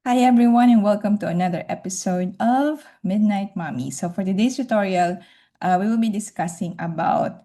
Hi everyone and welcome to another episode of Midnight Mommy. So for today's tutorial, we will be discussing about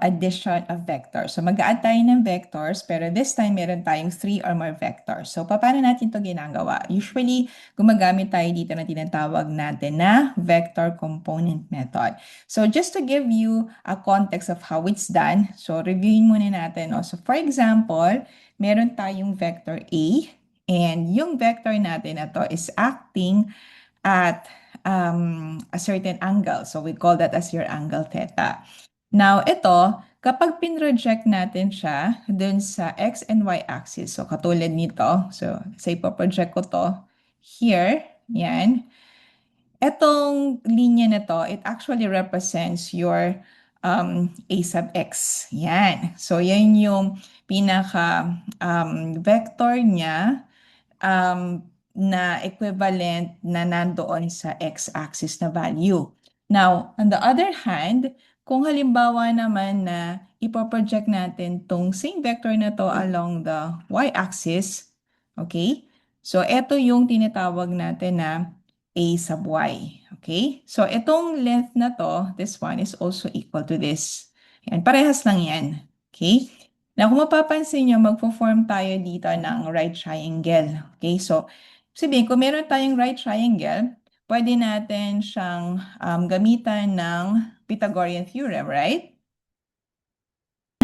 addition of vectors. So mag-add tayo ng vectors pero this time meron tayong 3 or more vectors. So paano natin ito ginagawa? Usually, gumagamit tayo dito na tinatawag natin na vector component method. So just to give you a context of how it's done, so reviewin muna natin. So for example, meron tayong vector A. And yung vector natin na to is acting at a certain angle. So we call that as your angle theta. Now, ito, kapag pinroject natin siya dun sa x and y axis, so katulad nito, so say po-project ko to here, yan. Etong linya na to, it actually represents your a sub x. Yan. So, yan yung pinaka vector niya na equivalent na nandoon sa x-axis na value. Now, on the other hand, kung halimbawa naman na ipoproject natin tong same vector na to along the y-axis, okay? So, ito yung tinatawag natin na a sub y, okay? So, itong length na to, this one is also equal to this. Yan, parehas lang yan, okay? Now, kung mapapansin nyo, magpo-form tayo dito ng right triangle. Okay, so, sabihin, kung meron tayong right triangle, pwede natin siyang gamitan ng Pythagorean theorem, right?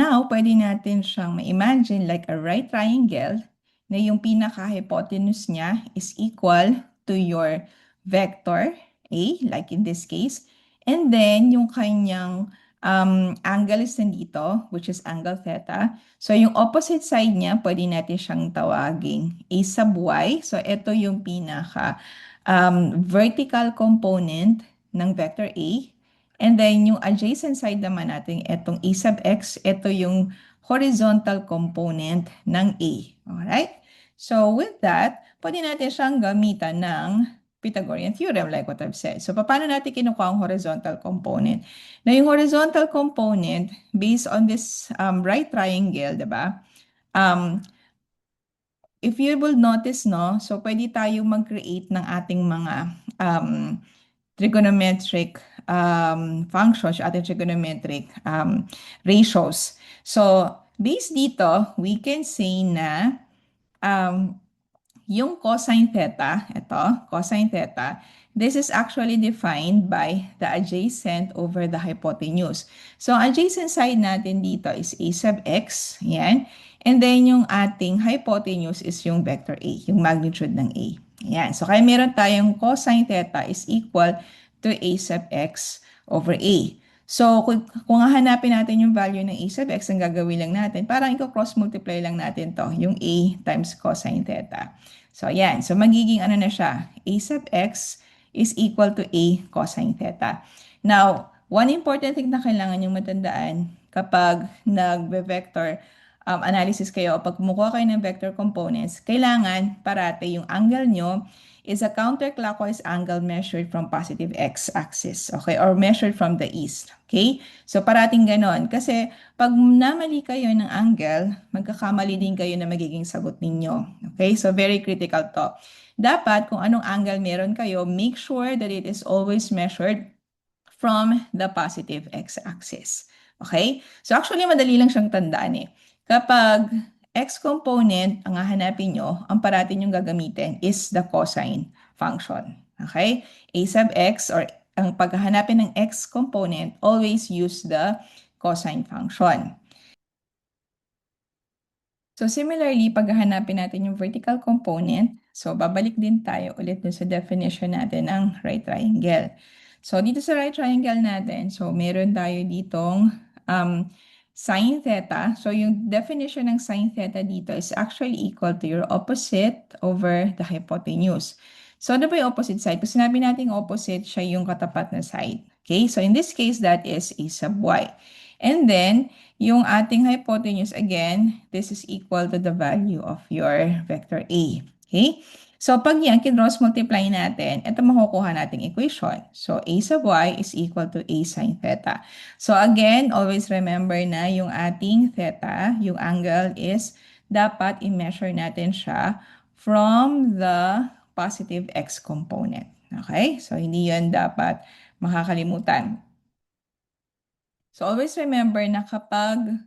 Now, pwede natin siyang ma-imagine like a right triangle na yung pinaka-hypotenuse niya is equal to your vector A, like in this case. And then, yung kanyang angle is nandito, which is angle theta. So, yung opposite side niya, pwede natin siyang tawaging A sub y. So, ito yung pinaka vertical component ng vector A. And then, yung adjacent side naman natin, itong A sub x, ito yung horizontal component ng A. Alright? So, with that, pwede natin siyang gamitan ng Pythagorean theorem like what I've said. So, paano natin kinukuha ang horizontal component? Na yung horizontal component, based on this right triangle, diba? If you will notice, no, so pwede tayong mag-create ng ating mga trigonometric functions, ating trigonometric ratios. So, based dito, we can say na yung cosine theta, ito, cosine theta, this is actually defined by the adjacent over the hypotenuse. So, adjacent side natin dito is a sub x, yan. And then, yung ating hypotenuse is yung vector a, yung magnitude ng a. Yan. So, kaya meron tayong cosine theta is equal to a sub x over a. So, kung hahanapin natin yung value ng a sub x, ang gagawin lang natin, parang i-cross multiply lang natin to, yung a times cosine theta. So, ayan. So, magiging ano na siya? A sub x is equal to a cosine theta. Now, one important thing na kailangan nyo matandaan kapag nag-vector analysis kayo o pag kumukuha kayo ng vector components, kailangan parate yung angle nyo is a counterclockwise angle measured from positive x-axis, okay? Or measured from the east, okay? So, parating ganon. Kasi, pag namali kayo ng angle, magkakamali din kayo na magiging sagot ninyo, okay? So, very critical to. Dapat, kung anong angle meron kayo, make sure that it is always measured from the positive x-axis, okay? So, actually, madali lang siyang tandaan eh. Kapag x component ang hahanapin nyo, ang parati nyong gagamitin is the cosine function. Okay? A sub x or ang paghahanapin ng x component, always use the cosine function. So similarly, paghahanapin natin yung vertical component, so babalik din tayo ulit dun sa definition natin ng right triangle. So dito sa right triangle natin, so meron tayo ditong sine theta. So, yung definition ng sine theta dito is actually equal to your opposite over the hypotenuse. So, ano ba yung opposite side? Kung sinabi natin opposite, siya yung katapat na side. Okay? So, in this case, that is a sub y. And then, yung ating hypotenuse, again, this is equal to the value of your vector A. Okay? So, pag yan, kinross multiply natin, ito makukuha nating equation. So, a sub y is equal to a sine theta. So, again, always remember na yung ating theta, yung angle is dapat i-measure natin siya from the positive x component. Okay? So, hindi yun dapat makakalimutan. So, always remember na kapag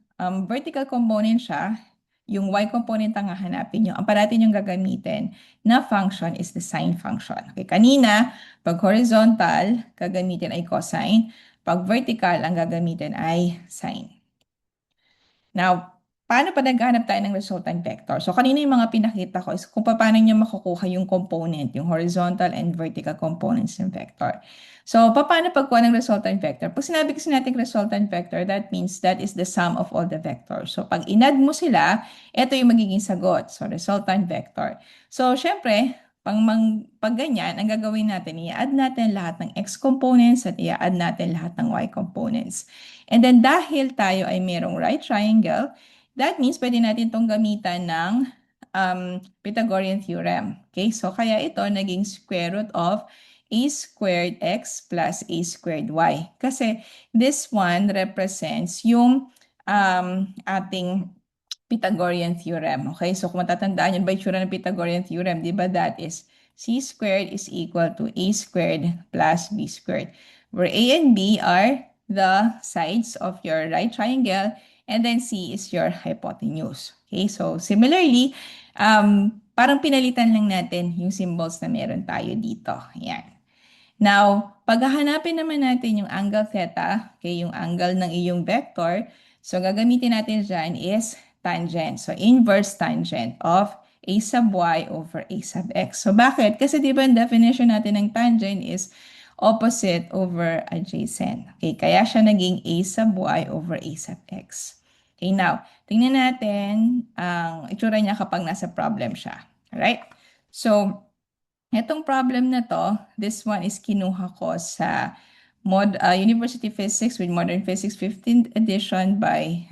vertical component siya, yung y component ang hahanapin nyo. Ang parati nyo gagamitin na function is the sine function. Okay, kanina, pag horizontal, gagamitin ay cosine. Pag vertical, ang gagamitin ay sine. Now, paano pa naghahanap tayo ng resultant vector? So, kanina yung mga pinakita ko is kung paano nyo makukuha yung component, yung horizontal and vertical components ng vector. So, paano pagkuha ng resultant vector? Pag sinabi kasi natin resultant vector, that means that is the sum of all the vectors. So, pag inad mo sila, ito yung magiging sagot. So, resultant vector. So, syempre, pag ganyan, ang gagawin natin, i-add natin lahat ng x components at i-add natin lahat ng y components. And then dahil tayo ay merong right triangle, that means pwede natin itong gamitan ng Pythagorean theorem. Okay, so kaya ito naging square root of a squared x plus a squared y. Kasi this one represents yung ating Pythagorean theorem. Okay, so kung matatandaan yun ba yung tsura ng Pythagorean theorem, di ba that is c squared is equal to a squared plus b squared, where a and b are the sides of your right triangle, and then C is your hypotenuse. Okay, so similarly, parang pinalitan lang natin yung symbols na meron tayo dito. Yan. Now, paghahanapin naman natin yung angle theta, okay, yung angle ng iyong vector, so gagamitin natin dyan is tangent. So, inverse tangent of a sub y over a sub x. So, bakit? Kasi di ba ang definition natin ng tangent is opposite over adjacent. Okay, kaya siya naging a sub y over a sub x. Okay, now, tingnan natin ang itsura niya kapag nasa problem siya. Alright? So, itong problem na to, this one is kinuha ko sa University Physics with Modern Physics 15th edition by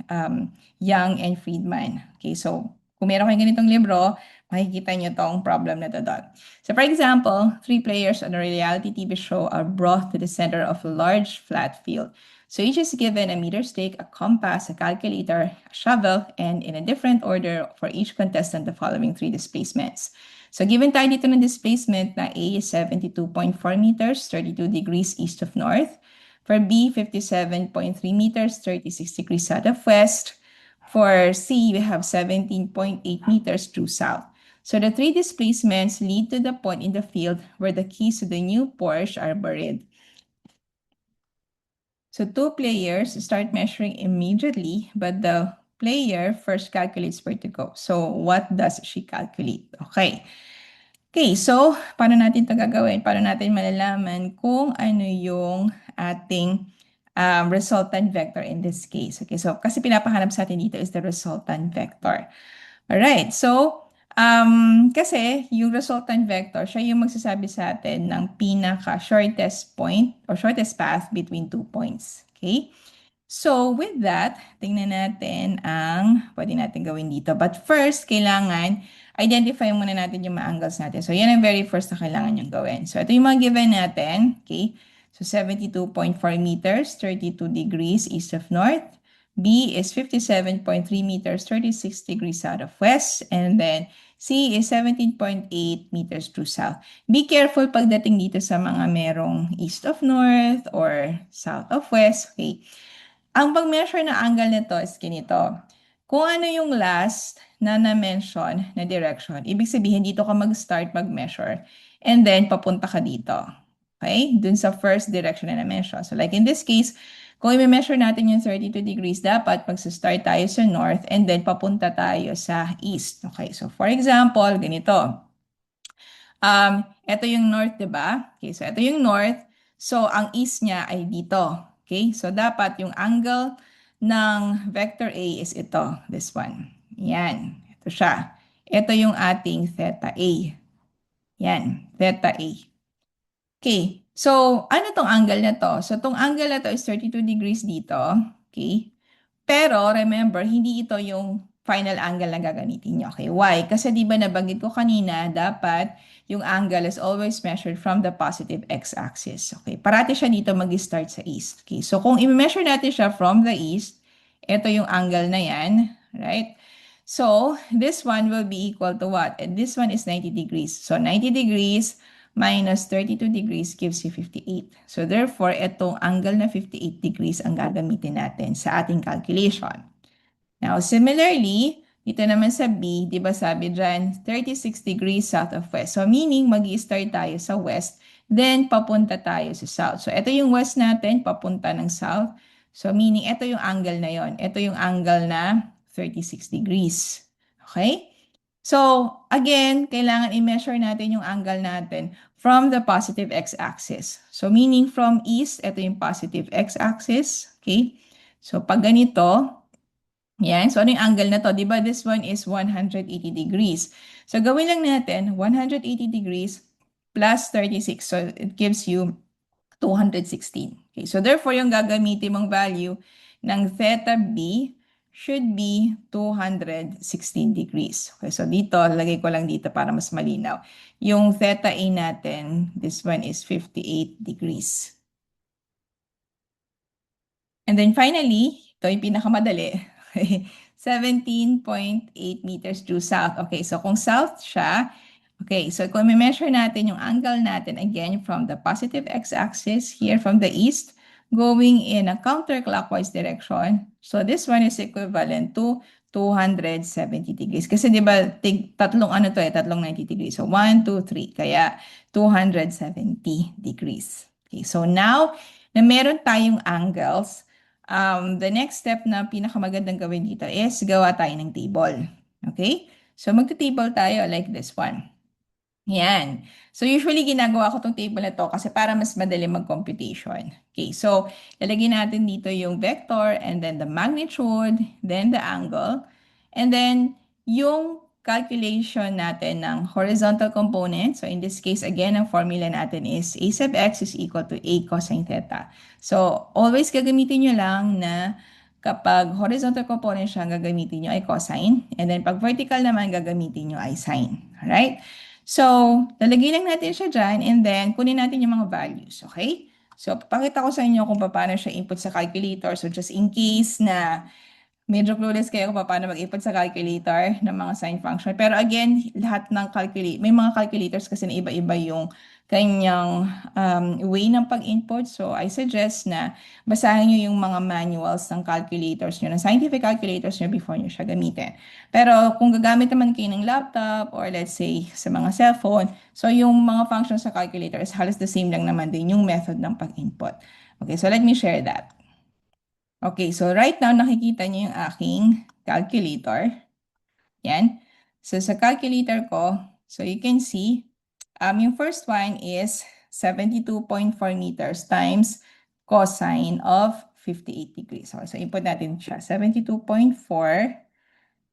Young and Friedman. Okay, so kung meron kayong ganitong libro, makikita nyo tong problem na to doon. So for example, 3 players on a reality TV show are brought to the center of a large flat field. So each is given a meter stick, a compass, a calculator, a shovel, and in a different order for each contestant the following 3 displacements. So given tayo dito ng displacement na A is 72.4 meters, 32 degrees east of north. For B, 57.3 meters, 36 degrees south of west. For C, we have 17.8 meters true south. So the 3 displacements lead to the point in the field where the keys to the new Porsche are buried. So 2 players start measuring immediately, but the player first calculates where to go. So what does she calculate? Okay. Okay, so paano natin ito gagawin? Paano natin malalaman kung ano yung ating resultant vector in this case? Okay, so kasi pinapahanap sa atin dito is the resultant vector. Alright, so kasi yung resultant vector, siya yung magsasabi sa atin ng pinaka-shortest point or shortest path between 2 points. Okay? So, with that, tingnan natin ang pwede natin gawin dito. But first, kailangan identify muna natin yung mga angles natin. So, yan ang very first na kailangan yung gawin. So, ito yung mga given natin. Okay? So, 72.4 meters, 32 degrees east of north. B is 57.3 meters, 36 degrees south of west. And then, C is 17.8 meters true south. Be careful pagdating dito sa mga merong east of north or south of west. Okay? Ang pag-measure ng angle nito is ganito. Kung ano yung last na na-mention na direction, ibig sabihin dito ka mag-start mag-measure and then papunta ka dito. Okay? Dun sa first direction na na-mention. So like in this case, kung i-measure natin yung 32 degrees, dapat mag-start tayo sa north and then papunta tayo sa east. Okay? So for example, ganito. Ito yung north, diba? Okay, so ito yung north. So ang east niya ay dito. Okay, so dapat yung angle ng vector A is ito, this one. Yan, ito siya. Ito yung ating theta A. Yan, theta A. Okay, so ano tong angle na to? So tong angle na to is 32 degrees dito. Okay, pero remember, hindi ito yung final angle na gagamitin nyo. Okay, why? Kasi di ba nabanggit ko kanina, dapat yung angle is always measured from the positive x-axis. Okay, parati siya dito mag-start sa east. Okay, so kung i-measure natin siya from the east, ito yung angle na yan, right? So, this one will be equal to what? And this one is 90 degrees. So, 90 degrees minus 32 degrees gives you 58. So, therefore, itong angle na 58 degrees ang gagamitin natin sa ating calculation. Now, similarly, dito naman sa B, di ba sabi dyan, 36 degrees south of west. So, meaning, mag-i-start tayo sa west, then papunta tayo sa south. So, ito yung west natin, papunta ng south. So, meaning, ito yung angle na yon. Ito yung angle na 36 degrees. Okay? So, again, kailangan i-measure natin yung angle natin from the positive x-axis. So, meaning from east, ito yung positive x-axis. Okay? So, pag ganito, yan. So, ano yung angle na to? Di ba this one is 180 degrees. So, gawin lang natin 180 degrees plus 36. So, it gives you 216. Okay. So, therefore, yung gagamitin mong value ng theta B should be 216 degrees. Okay. So, dito, lagay ko lang dito para mas malinaw. Yung theta A natin, this one is 58 degrees. And then finally, ito yung pinakamadali. 17.8 meters due south. Okay, so kung south siya, okay, so kung may measure natin yung angle natin, again, from the positive x-axis, here from the east, going in a counterclockwise direction. So this one is equivalent to 270 degrees. Kasi di ba, tatlong ano to eh, tatlong 90 degrees. So 1, 2, 3. Kaya 270 degrees. Okay, so now, na meron tayong angles, the next step na pinakamagandang gawin dito is gawa tayo ng table. Okay? So, magta-table tayo like this one. Yan. So, usually ginagawa ko tong table na to kasi para mas madali mag-computation. Okay, so, lalagyan natin dito yung vector and then the magnitude, then the angle, and then yung calculation natin ng horizontal component. So, in this case, again, ang formula natin is a sub x is equal to a cosine theta. So, always gagamitin nyo lang na kapag horizontal component siya, gagamitin nyo ay cosine. And then, pag vertical naman, gagamitin nyo ay sine. Alright? So, lalagay lang natin siya dyan and then kunin natin yung mga values, okay? So, papakita ko sa inyo kung paano siya input sa calculator. So, just in case na medyo clueless kayo kung paano mag-input sa calculator ng mga sign function. Pero again, lahat ng may mga calculators kasi na iba-iba yung kanyang way ng pag-input. So, I suggest na basahin nyo yung mga manuals ng calculators nyo, ng scientific calculators nyo before nyo siya gamitin. Pero kung gagamit naman kayo ng laptop or let's say sa mga cellphone, so yung mga functions sa calculator is halos the same lang naman din yung method ng pag-input. Okay, so let me share that. Okay, so right now nakikita niyo yung aking calculator. Yan. So sa calculator ko, so you can see, yung first one is 72.4 meters times cosine of 58 degrees. So input natin siya, 72.4,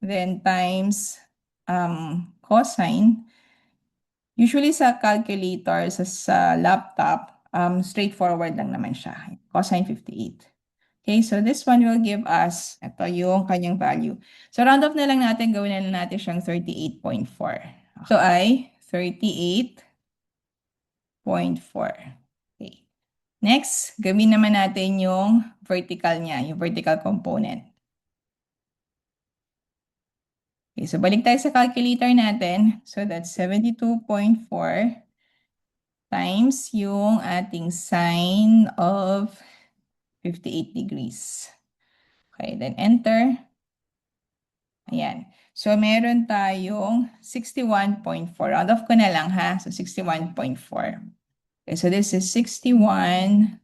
then times cosine. Usually sa calculator, sa laptop, straightforward lang naman siya. Cosine 58. Okay, so this one will give us, ito yung kanyang value. So round off na lang natin, gawin na lang natin siyang 38.4. So ay 38.4. Okay. Next, gawin naman natin yung vertical niya, yung vertical component. Okay, so balik tayo sa calculator natin. So that's 72.4 times yung ating sine of 58 degrees. Okay, then enter. Ayan. So, meron tayong 61.4. Round off ko na lang ha. So, 61.4. Okay, so this is 61.4.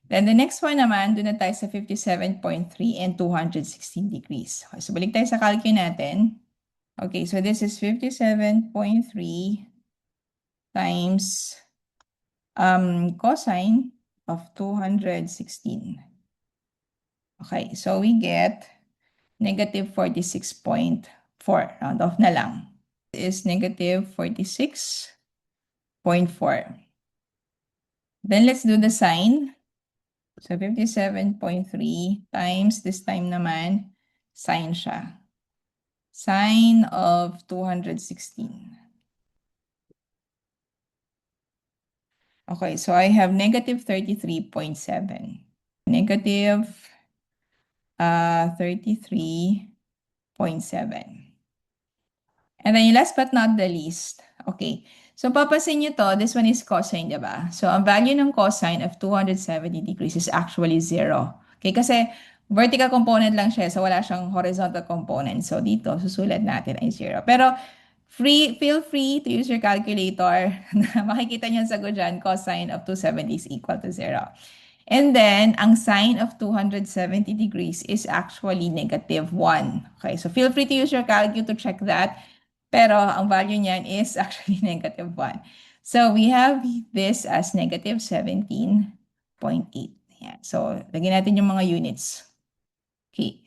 Then the next one naman, doon na tayo sa 57.3 and 216 degrees. Okay, so, balik tayo sa calcu natin. Okay, so this is 57.3 times cosine of 216. Okay, so we get negative 46.4. Round off na lang. Is negative 46.4. Then let's do the sign. So 57.3 times this time naman, sine siya. Sine of 216. Okay, so I have negative 33.7. Negative 33.7. And then yung last but not the least, okay. So papasin nyo to, this one is cosine, di ba? So ang value ng cosine of 270 degrees is actually 0. Okay, kasi vertical component lang siya, so wala siyang horizontal component. So dito, susulat natin ay 0. Pero feel free to use your calculator na makikita niyo ang sagot dyan, cosine of 270 is equal to 0. And then, ang sine of 270 degrees is actually -1. Okay, so feel free to use your calculator to check that. Pero ang value niyan is actually -1. So we have this as -17.8. Yan. So, lagyan natin yung mga units. Okay.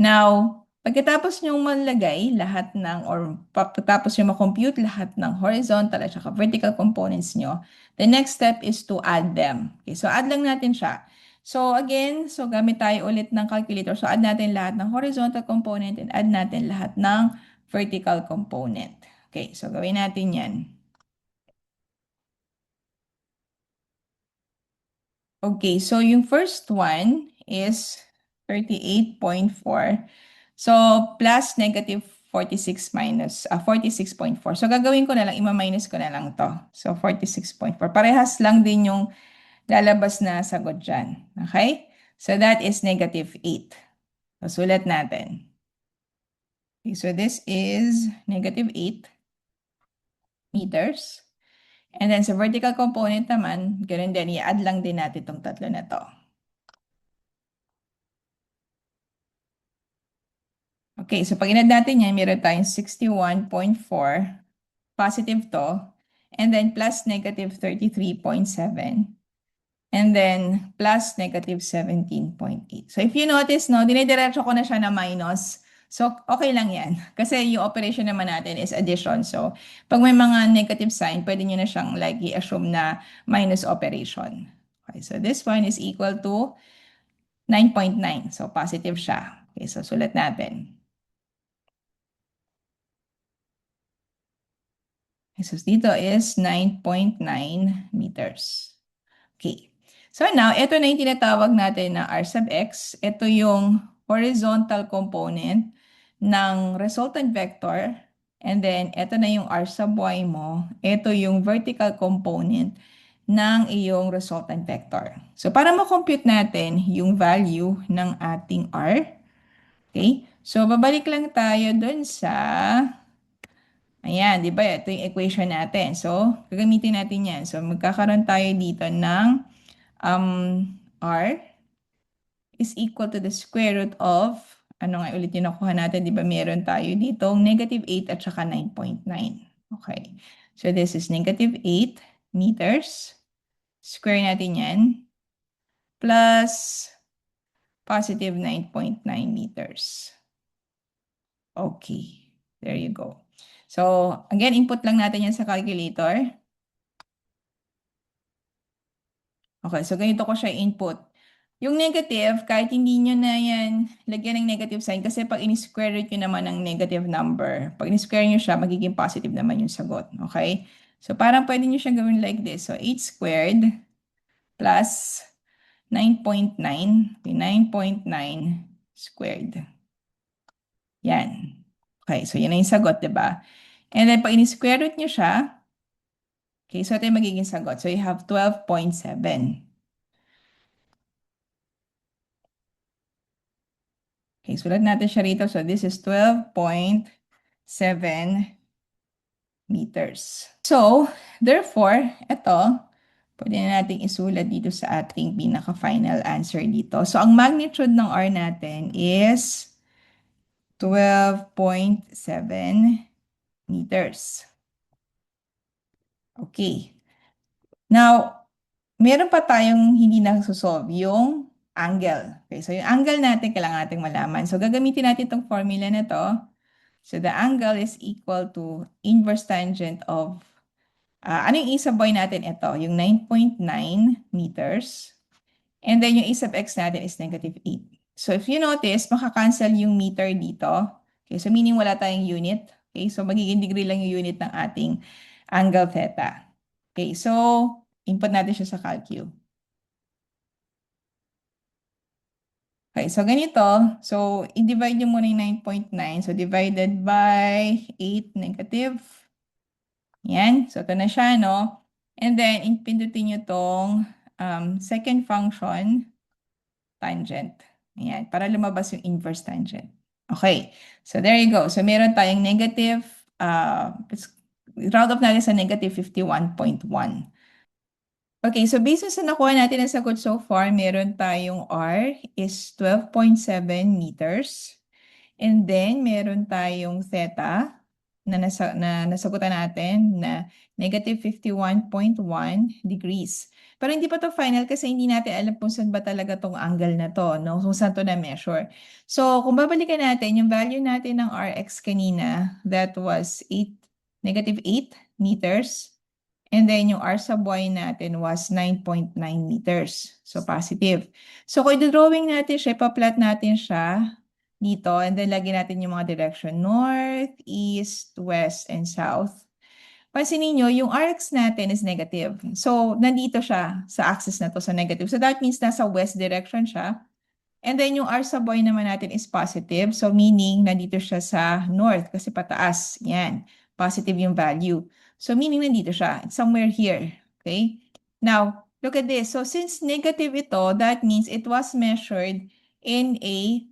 Now, pagkatapos nyo malagay lahat ng, or pagkatapos nyo makompute lahat ng horizontal at saka vertical components nyo, the next step is to add them. Okay, so add lang natin siya. So again, so gamit tayo ulit ng calculator. So add natin lahat ng horizontal component and add natin lahat ng vertical component. Okay, so gawin natin yan. Okay, so yung first one is 38.4. So, plus -46 minus 46.4. So, gagawin ko na lang, ima-minus ko na lang to. So, 46.4. Parehas lang din yung lalabas na sagot dyan. Okay? So, that is -8. So, sulat natin. Okay, so, this is -8 meters. And then, sa vertical component naman, ganun din, i-add lang din natin itong tatlo na to. Okay, so pag inad natin yan, meron tayong 61.4, positive to, and then plus -33.7, and then plus -17.8. So if you notice, no, dinidiretso ko na siya na minus. So okay lang yan. Kasi yung operation naman natin is addition. So pag may mga negative sign, pwede nyo na siyang like i-assume na minus operation. Okay, so this one is equal to 9.9. So positive siya. Okay, so sulat natin. So dito is 9.9 meters. Okay. So now, ito na yung tinatawag natin na R sub x. Ito yung horizontal component ng resultant vector. And then, ito na yung R sub y mo. Ito yung vertical component ng iyong resultant vector. So, para ma-compute natin yung value ng ating R, okay? So, babalik lang tayo dun sa ayan, di ba? Ito yung equation natin. So, gagamitin natin yan. So, magkakaroon tayo dito ng R is equal to the square root of, ano nga ulit yung nakuha natin, di ba? Meron tayo dito -8 at saka 9.9. Okay. So, this is -8 meters. Square natin yan. Plus positive 9.9 meters. Okay. There you go. So, again, input lang natin yan sa calculator. Okay, so ganito ko siya input. Yung negative, kahit hindi nyo na yan lagyan ng negative sign, kasi pag in-square root nyo naman ng negative number, pag in-square nyo siya, magiging positive naman yung sagot. Okay? So, parang pwede nyo siya gawin like this. So, 8 squared plus 9.9. Okay, 9.9 squared. Yan. Okay, so yan na yung sagot, diba? And then, pag in-square root nyo siya, okay, so ito yung magiging sagot. So, you have 12.7. Okay, sulat natin siya rito. So, this is 12.7 meters. So, therefore, ito, pwede na natin isulat dito sa ating pinaka-final answer dito. So, ang magnitude ng R natin is 12.7 meters. Okay. Now, meron pa tayong hindi nasusolve, yung angle. Okay, so yung angle natin, kailangan natin malaman. So, gagamitin natin itong formula na to. So, the angle is equal to inverse tangent of, ano yung A sub y natin? Ito, yung 9.9 meters. And then yung A sub x natin is -8. So, if you notice, makakancel yung meter dito. Okay, so meaning wala tayong unit. Okay, so magiging degree lang yung unit ng ating angle theta. Okay, so input natin siya sa calcu. Okay, so ganito. So, i-divide nyo muna yung 9.9. So, divided by 8 negative. Yan. So, ito na siya, no? And then, pindutin nyo tong second function, tangent. Ayan, para lumabas yung inverse tangent. Okay. So, there you go. So, meron tayong negative, let's round off natin sa negative 51.1. Okay, so based sa nakuha natin na sagot so far, meron tayong R is 12.7 meters. And then, meron tayong theta na nasagutan natin na negative 51.1 degrees. Pero hindi pa to final kasi hindi natin alam kung saan ba talaga tong angle na to, no? Kung saan to na-measure. So, kung babalikan natin, yung value natin ng Rx kanina, that was negative 8 meters. And then yung R sub Y natin was 9.9 meters. So, positive. So, kung i-drawing natin siya, ipa-plot natin siya dito. And then, lagyan natin yung mga direction. North, East, West, and South. Pansinin nyo, yung Rx natin is negative. So, nandito siya sa axis na to sa negative. So, that means nasa west direction siya. And then, yung R sub Y naman natin is positive. So, meaning, nandito siya sa north kasi pataas. Yan. Positive yung value. So, meaning nandito siya. It's somewhere here. Okay? Now, look at this. So, since negative ito, that means it was measured in a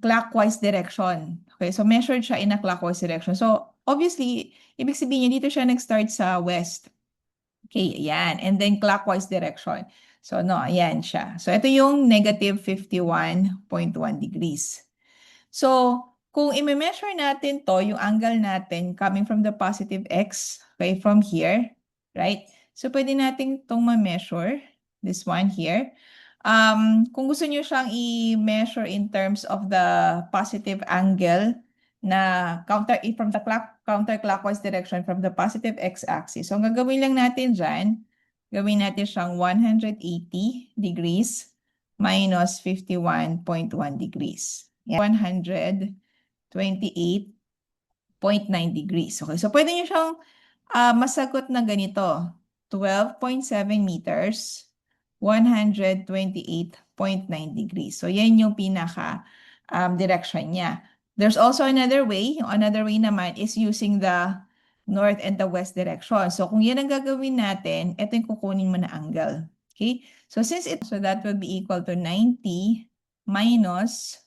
clockwise direction. Okay? So, measured siya in a clockwise direction. So, obviously, ibig sabihin niya, dito siya nag-start sa west. Okay, ayan. And then clockwise direction. So, no, ayan siya. So, ito yung negative 51.1 degrees. So, kung i-measure natin to, yung angle natin coming from the positive x, okay, from here, right? So, pwede natin itong ma-measure, this one here. Kung gusto nyo siyang i-measure in terms of the positive angle na from the counterclockwise direction from the positive x-axis. So, ang gagawin lang natin dyan, gawin natin siyang 180 degrees minus 51.1 degrees. 128.9 degrees. Okay, so pwede nyo siyang masagot na ganito. 12.7 meters, 128.9 degrees. So, yan yung pinaka direction niya. There's also another way. Yung another way naman is using the north and the west direction. So, kung yan ang gagawin natin, ito yung kukunin mo na angle. Okay? So, so that will be equal to 90 minus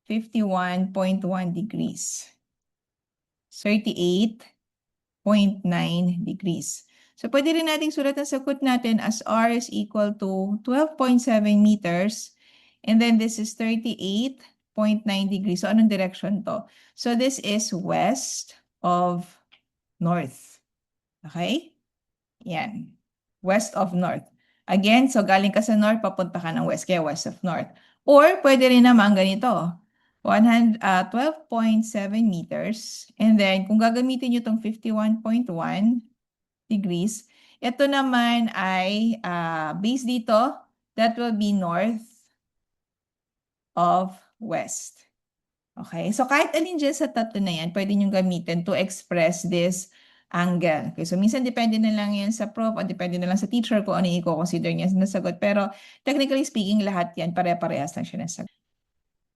51.1 degrees. 38.9 degrees. So, pwede rin nating sulat ang sagot natin as R is equal to 12.7 meters. And then this is 38.9 degrees. So, anong direction to? So, this is west of north. Okay? Yan. West of north. Again, so galing ka sa north, papunta ka ng west, kaya west of north. Or, pwede rin naman ganito. 12.7 meters. And then, kung gagamitin nyo itong 51.1 degrees, ito naman ay base dito, that will be north of west. Okay? So, kahit alin dyan sa tatlo na yan, pwede nyo gamitin to express this angle. Okay? So, minsan depende na lang yan sa prof o depende na lang sa teacher kung ano yung i-consider niya na sagot. Pero, technically speaking, lahat yan, pare-parehas lang siya na sagot.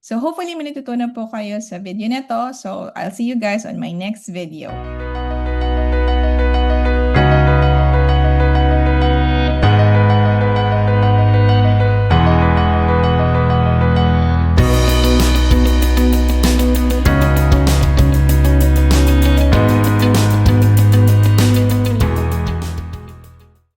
So hopefully may natutunan po kayo sa video na to. So I'll see you guys on my next video.